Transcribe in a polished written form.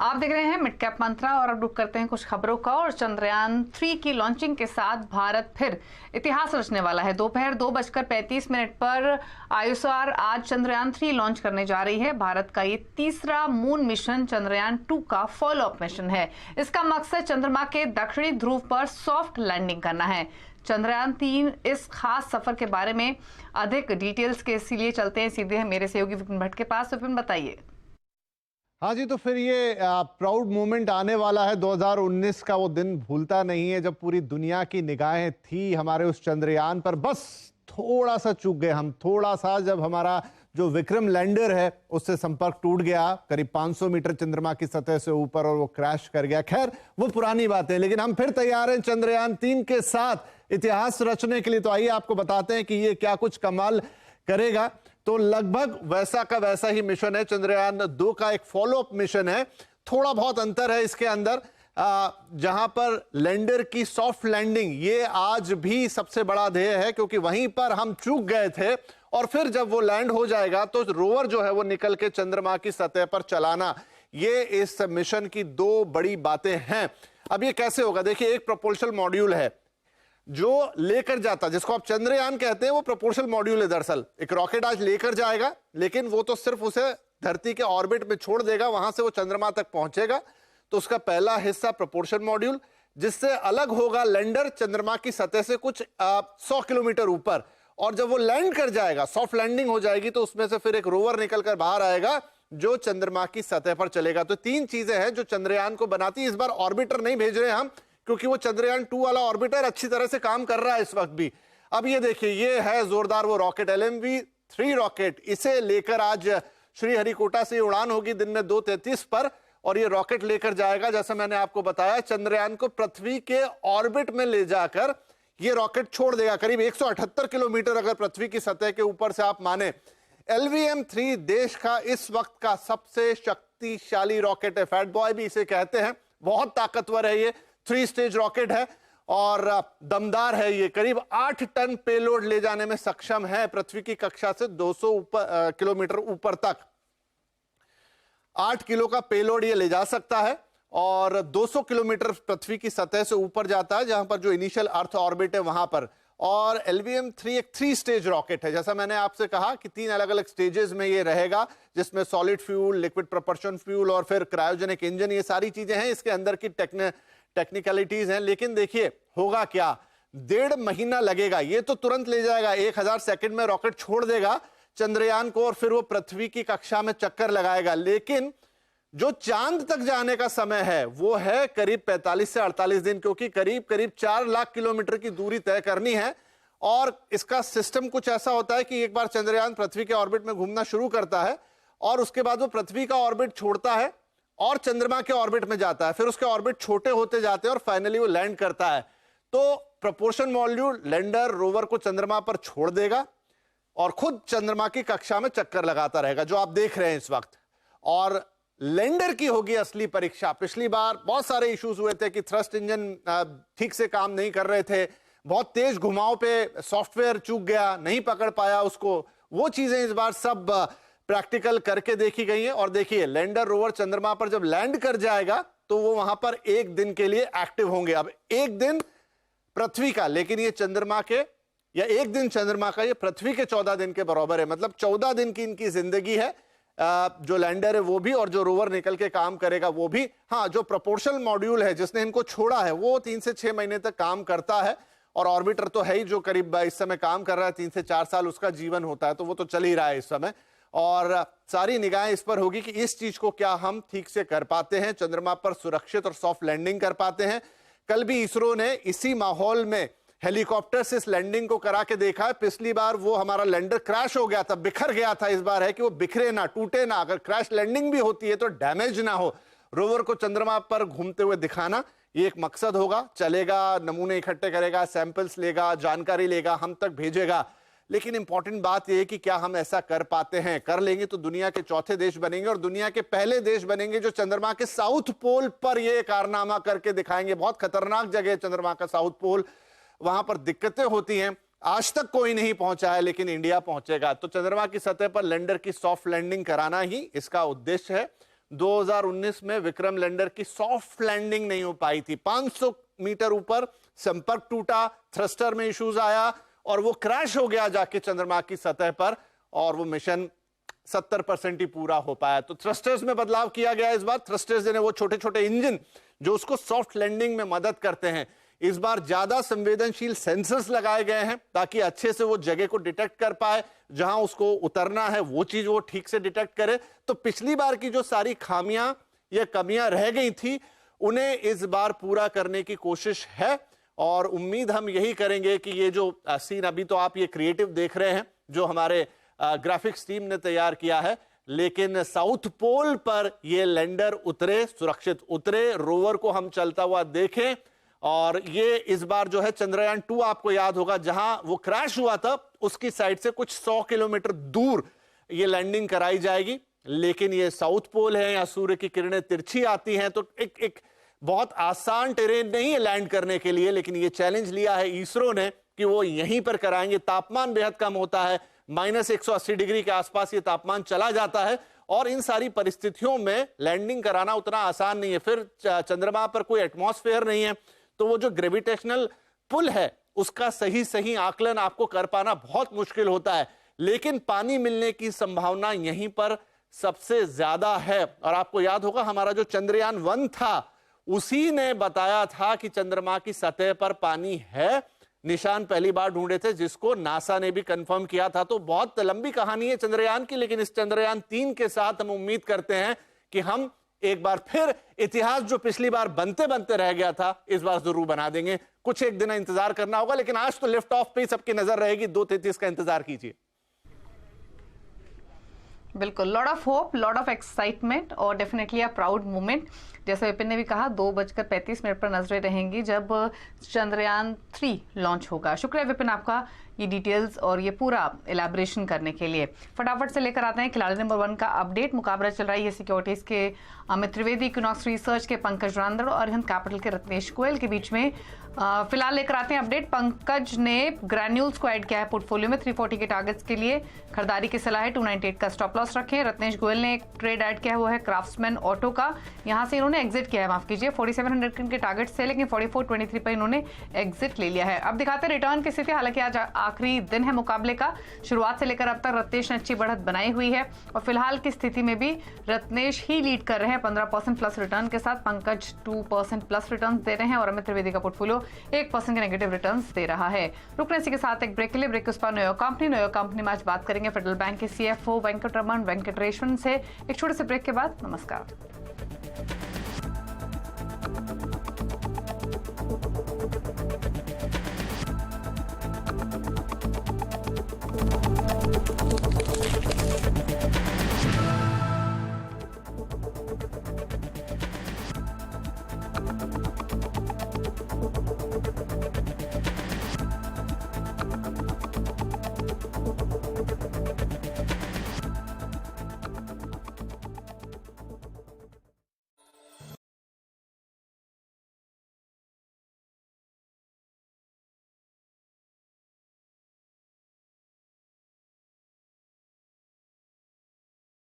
आप देख रहे हैं मिड कैप मंत्रा और अब रुक करते हैं कुछ खबरों का। और चंद्रयान 3 की लॉन्चिंग के साथ भारत फिर इतिहास रचने वाला है। दोपहर 2:35 पर आईएसआर आज चंद्रयान 3 लॉन्च करने जा रही है। भारत का ये तीसरा मून मिशन चंद्रयान 2 का फॉलो अप मिशन है। इसका मकसद चंद्रमा के दक्षिणी ध्रुव पर सॉफ्ट लैंडिंग करना है। चंद्रयान 3 इस खास सफर के बारे में अधिक डिटेल्स के इसीलिए चलते हैं सीधे मेरे सहयोगी विपिन भट्ट के पास। विपिन बताइए। हाँ जी, तो फिर ये प्राउड मोमेंट आने वाला है। 2019 का वो दिन भूलता नहीं है जब पूरी दुनिया की निगाहें थी हमारे उस चंद्रयान पर। बस थोड़ा सा चूक गए हम, थोड़ा सा, जब हमारा जो विक्रम लैंडर है उससे संपर्क टूट गया करीब 500 मीटर चंद्रमा की सतह से ऊपर और वो क्रैश कर गया। खैर वो पुरानी बात है, लेकिन हम फिर तैयार हैं चंद्रयान 3 के साथ इतिहास रचने के लिए। तो आइए आपको बताते हैं कि ये क्या कुछ कमाल करेगा। तो लगभग वैसा का वैसा ही मिशन है। चंद्रयान 2 का एक फॉलो अप मिशन है। थोड़ा बहुत अंतर है इसके अंदर, जहां पर लैंडर की सॉफ्ट लैंडिंग ये आज भी सबसे बड़ा ध्येय है, क्योंकि वहीं पर हम चूक गए थे। और फिर जब वो लैंड हो जाएगा तो रोवर जो है वो निकल के चंद्रमा की सतह पर चलाना, ये इस मिशन की दो बड़ी बातें हैं। अब ये कैसे होगा, देखिए, एक प्रोपल्शन मॉड्यूल है जो लेकर जाता, जिसको आप चंद्रयान कहते हैं, वो प्रोपोर्शनल मॉड्यूल है। दरअसल एक रॉकेट आज लेकर जाएगा, लेकिन वो तो सिर्फ उसे धरती के ऑर्बिट में छोड़ देगा, वहां से वो चंद्रमा तक पहुंचेगा। तो उसका पहला हिस्सा प्रोपोर्शनल मॉड्यूल, जिससे अलग होगा लैंडर चंद्रमा की सतह से कुछ 100 किलोमीटर ऊपर। और जब वो लैंड कर जाएगा, सॉफ्ट लैंडिंग हो जाएगी, तो उसमें से फिर एक रोवर निकलकर बाहर आएगा जो चंद्रमा की सतह पर चलेगा। तो तीन चीजें हैं जो चंद्रयान को बनाती है। इस बार ऑर्बिटर नहीं भेज रहे हम, क्योंकि वो चंद्रयान 2 वाला ऑर्बिटर अच्छी तरह से काम कर रहा है इस वक्त भी। अब ये देखिए, ये है जोरदार वो रॉकेट, LMV-3 रॉकेट। इसे लेकर आज श्रीहरिकोटा से उड़ान होगी दिन में 2:33 पर, और ये रॉकेट लेकर जाएगा, जैसा मैंने आपको बताया, चंद्रयान को पृथ्वी के ऑर्बिट में ले जाकर ये रॉकेट छोड़ देगा करीब 178 किलोमीटर, अगर पृथ्वी की सतह के ऊपर से आप माने। LVM-3 देश का इस वक्त का सबसे शक्तिशाली रॉकेट है। फैट बॉय भी इसे कहते हैं। बहुत ताकतवर है ये, 3 स्टेज रॉकेट है और दमदार है। ये करीब 8 टन पेलोड ले जाने में सक्षम है पृथ्वी की कक्षा से 200 किलोमीटर ऊपर तक। 8 किलो का पेलोड ये ले जा सकता है और 200 किलोमीटर पृथ्वी की सतह से ऊपर जाता है, जहां पर जो इनिशियल अर्थ ऑर्बिट है वहां पर। और LVM-3 एक 3 स्टेज रॉकेट है, जैसा मैंने आपसे कहा कि 3 अलग अलग स्टेजेस में ये रहेगा, जिसमें solid fuel, liquid propulsion fuel और फिर क्रायोजेनिक इंजन, ये सारी चीजें हैं इसके अंदर की टेक्निकलिटीज हैं। लेकिन देखिए होगा क्या, 1.5 महीना लगेगा। ये तो तुरंत ले जाएगा, 1000 सेकंड में रॉकेट छोड़ देगा चंद्रयान को और फिर वो पृथ्वी की कक्षा में चक्कर लगाएगा। लेकिन जो चांद तक जाने का समय है वो है करीब 45 से 48 दिन, क्योंकि करीब करीब 4 लाख किलोमीटर की दूरी तय करनी है। और इसका सिस्टम कुछ ऐसा होता है कि एक बार चंद्रयान पृथ्वी के ऑर्बिट में घूमना शुरू करता है और उसके बाद वो पृथ्वी का ऑर्बिट छोड़ता है और चंद्रमा के ऑर्बिट में जाता है। फिर उसके ऑर्बिट छोटे होते जाते हैं और फाइनली वो लैंड करता है। तो प्रोपोर्शन मॉड्यूल लैंडर रोवर को चंद्रमा पर छोड़ देगा और खुद चंद्रमा की कक्षा में चक्कर लगाता रहेगा, जो आप देख रहे हैं इस वक्त। और लैंडर की होगी असली परीक्षा। पिछली बार बहुत सारे इश्यूज हुए थे कि थ्रस्ट इंजन ठीक से काम नहीं कर रहे थे, बहुत तेज घुमाव पे सॉफ्टवेयर चूक गया, नहीं पकड़ पाया उसको। वो चीजें इस बार सब प्रैक्टिकल करके देखी गई हैं। और देखिए, लैंडर रोवर चंद्रमा पर जब लैंड कर जाएगा तो वो वहां पर 1 दिन के लिए एक्टिव होंगे। अब 1 दिन पृथ्वी का, लेकिन ये चंद्रमा के, या 1 दिन चंद्रमा का, ये पृथ्वी के 14 दिन के बराबर है। मतलब 14 दिन की इनकी जिंदगी है, जो लैंडर है वो भी और जो रोवर निकल के काम करेगा वो भी। हाँ, जो प्रोपोर्शनल मॉड्यूल है जिसने इनको छोड़ा है वो 3 से 6 महीने तक काम करता है। और ऑर्बिटर तो है ही जो करीब इस समय काम कर रहा है, 3 से 4 साल उसका जीवन होता है, तो वो तो चल ही रहा है इस समय। और सारी निगाहें इस पर होगी कि इस चीज को क्या हम ठीक से कर पाते हैं, चंद्रमा पर सुरक्षित और सॉफ्ट लैंडिंग कर पाते हैं। कल भी इसरो ने इसी माहौल में हेलीकॉप्टर से इस लैंडिंग को करा के देखा है। पिछली बार वो हमारा लैंडर क्रैश हो गया था, बिखर गया था। इस बार है कि वो बिखरे ना, टूटे ना। अगर क्रैश लैंडिंग भी होती है तो डैमेज ना हो। रोवर को चंद्रमा पर घूमते हुए दिखाना ये एक मकसद होगा। चलेगा, नमूने इकट्ठे करेगा, सैंपल्स लेगा, जानकारी लेगा, हम तक भेजेगा। लेकिन इंपॉर्टेंट बात यह है कि क्या हम ऐसा कर पाते हैं। कर लेंगे तो दुनिया के चौथे देश बनेंगे और दुनिया के पहले देश बनेंगे जो चंद्रमा के साउथ पोल पर यह कारनामा करके दिखाएंगे। बहुत खतरनाक जगह है चंद्रमा का साउथ पोल, वहां पर दिक्कतें होती हैं। आज तक कोई नहीं पहुंचा है, लेकिन इंडिया पहुंचेगा। तो चंद्रमा की सतह पर लैंडर की सॉफ्ट लैंडिंग कराना ही इसका उद्देश्य है। 2019 में विक्रम लैंडर की सॉफ्ट लैंडिंग नहीं हो पाई थी। 500 मीटर ऊपर संपर्क टूटा, थ्रस्टर में इश्यूज आया और वो क्रैश हो गया जाके चंद्रमा की सतह पर, और वो मिशन 70% ही पूरा हो पाया। तो थ्रस्टर्स में बदलाव किया गया इस बार। थ्रस्टर्स यानी वो छोटे छोटे इंजन जो उसको सॉफ्ट लैंडिंग में मदद करते हैं। इस बार ज्यादा संवेदनशील सेंसर्स लगाए गए हैं ताकि अच्छे से वो जगह को डिटेक्ट कर पाए, जहां उसको उतरना है वो चीज वो ठीक से डिटेक्ट करे। तो पिछली बार की जो सारी खामियां या कमियां रह गई थी उन्हें इस बार पूरा करने की कोशिश है, और उम्मीद हम यही करेंगे कि ये जो सीन अभी तो आप ये क्रिएटिव देख रहे हैं जो हमारे ग्राफिक्स टीम ने तैयार किया है, लेकिन साउथ पोल पर ये लैंडर उतरे, सुरक्षित उतरे, रोवर को हम चलता हुआ देखें। और ये इस बार जो है चंद्रयान 2, आपको याद होगा जहां वो क्रैश हुआ था उसकी साइड से कुछ 100 किलोमीटर दूर ये लैंडिंग कराई जाएगी। लेकिन ये साउथ पोल है, या सूर्य की किरणें तिरछी आती हैं, तो एक बहुत आसान टेरेन नहीं है लैंड करने के लिए। लेकिन ये चैलेंज लिया है इसरो ने कि वो यहीं पर कराएंगे। तापमान बेहद कम होता है, -180 डिग्री के आसपास ये तापमान चला जाता है, और इन सारी परिस्थितियों में लैंडिंग कराना उतना आसान नहीं है। फिर चंद्रमा पर कोई एटमॉस्फेयर नहीं है, तो वो जो ग्रेविटेशनल पुल है उसका सही आकलन आपको कर पाना बहुत मुश्किल होता है। लेकिन पानी मिलने की संभावना यहीं पर सबसे ज्यादा है। और आपको याद होगा हमारा जो चंद्रयान 1 था उसी ने बताया था कि चंद्रमा की सतह पर पानी है। निशान पहली बार ढूंढे थे, जिसको नासा ने भी कंफर्म किया था। तो बहुत लंबी कहानी है चंद्रयान की, लेकिन इस चंद्रयान 3 के साथ हम उम्मीद करते हैं कि हम एक बार फिर इतिहास जो पिछली बार बनते बनते रह गया था इस बार जरूर बना देंगे। कुछ एक दिन इंतजार करना होगा, लेकिन आज तो लिफ्ट ऑफ पे सबकी नजर रहेगी। 2:33 का इंतजार कीजिए। बिल्कुल, lot of hope, lot of excitement और डेफिनेटली अ प्राउड मोमेंट। जैसे विपिन ने भी कहा 2:35 पर नजरें रहेंगी जब चंद्रयान 3 लॉन्च होगा। शुक्रिया विपिन आपका ये डिटेल्स और ये पूरा एलैबोरेशन करने के लिए। फटाफट से लेकर आते हैं खिलाड़ी नंबर 1 का अपडेट। मुकाबला चल रहा है ये सिक्योरिटीज के अमित त्रिवेदी, इक्विनॉक्स रिसर्च के पंकज रांदड़ और अरिहंत कैपिटल के रत्नेश गोयल के बीच में। फिलहाल लेकर आते हैं अपडेट। पंकज ने ग्रैन्यूल्स को ऐड किया है पोर्टफोलियो में 340 के टारगेट्स के लिए। खरीदारी की सलाह है, 298 का स्टॉप लॉस रखें। रत्नेश गोयल ने एक ट्रेड ऐड किया हुआ है क्राफ्ट्समैन ऑटो का, यहां से इन्होंने एग्जिट किया है, माफ कीजिए 4700 के टारगेट से, लेकिन 4423 पर इन्होंने एग्जिट ले लिया है। अब दिखाते हैं रिटर्न की स्थिति। हालांकि आज आखिरी दिन है मुकाबले का, शुरुआत से लेकर अब तक रत्नेश ने अच्छी बढ़त बनाई हुई है और फिलहाल की स्थिति में भी रत्नेश ही लीड कर रहे हैं 15% प्लस रिटर्न के साथ। पंकज 2% प्लस रिटर्न दे रहे हैं और अमित त्रिवेदी का पोर्टफोलियो 1% के नेगेटिव रिटर्न्स दे रहा है। रुकने इसी के साथ एक ब्रेक के लिए। ब्रेक उस पर नयो कंपनी में आज बात करेंगे फेडरल बैंक के CFO वेंकटरमण वेंकटेश्वन से। एक छोटे से ब्रेक के बाद नमस्कार।